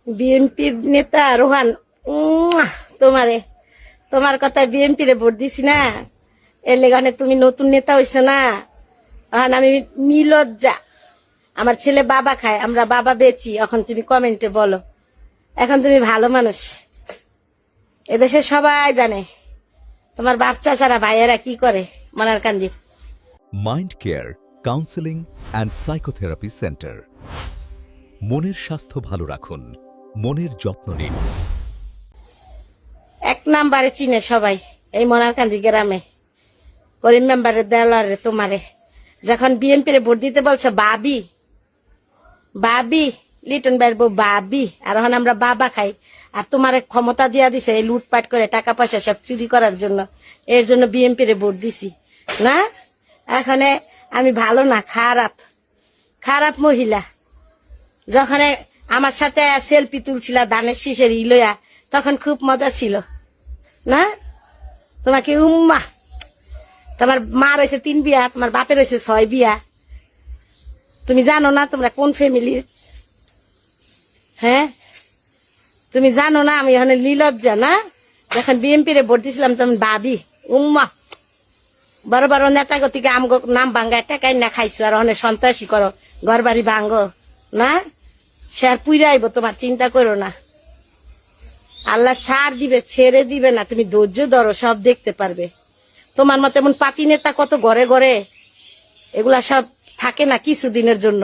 BNP নেতা রোহান, তোমারে তোমার কথা বিএনপি রে ভোট দিছি না, এর লেগানে তুমি নতুন নেতা হইছো না। এখন আমি নিলজ্জা, আমার ছেলে বাবা খায়, আমরা বাবা বেচি। এখন তুমি কমেন্টে বলো, এখন তুমি ভালো মানুষ, এদেশে সবাই জানে তোমার বাপ চাচারা ভাইয়েরা কি করে মনার কান্দির। Mind care counselling and psychotherapy centre. মনের স্বাস্থ্য ভালো রাখুন, মনের যত্ন নিন। এক নাম্বারে চিনে সবাই এই মনারকান্দি গ্রামে, করিম মেম্বারের দেওয়ারে তোমারে যখন বিএনপি রে ভোট দিতে বলছে বাবি বাবি, লিটন ভাইয়ের বউ বাবি, আর এখন আমরা বাবা খাই। আর তোমার ক্ষমতা দিয়া দিছে এই লুটপাট করে টাকা পয়সা সব চুরি করার জন্য, এর জন্য বিএনপি রে ভোট দিছি না। এখানে আমি ভালো না, খারাপ খারাপ মহিলা। যখন আমার সাথে সেলফি তুলছিল ধানের শীষের ইলয়া, তখন খুব মজা ছিল না। তোমাকে উম্মা, তোমার মা রয়েছে 3 বিয়া, তোমার বাপের রয়েছে 6 বিয়া। তুমি জানো না তোমরা কোন ফ্যামিলির? হ্যাঁ, তুমি জানো না আমি এখানে লীলজ্জা না। যখন বিএনপি রে ভোট দিছিলাম তখন ভাবি উম্মা, বড় বড় নেতা গতিকে আমগো নাম ভাঙ্গা টাকাই না খাইছো, আর অনেক সন্ত্রাসী করো, ঘর বাড়ি ভাঙ্গো না। সে আর পুইরা আইব, তোমার চিন্তা করো না। আল্লাহ ছাড় দিবে, ছেড়ে দিবে না, তুমি ধৈর্য ধরো, সব দেখতে পারবে। তোমার মতো এমন পাতি নেতা কত ঘরে ঘরে, এগুলা সব থাকে না কিছুদিনের জন্য।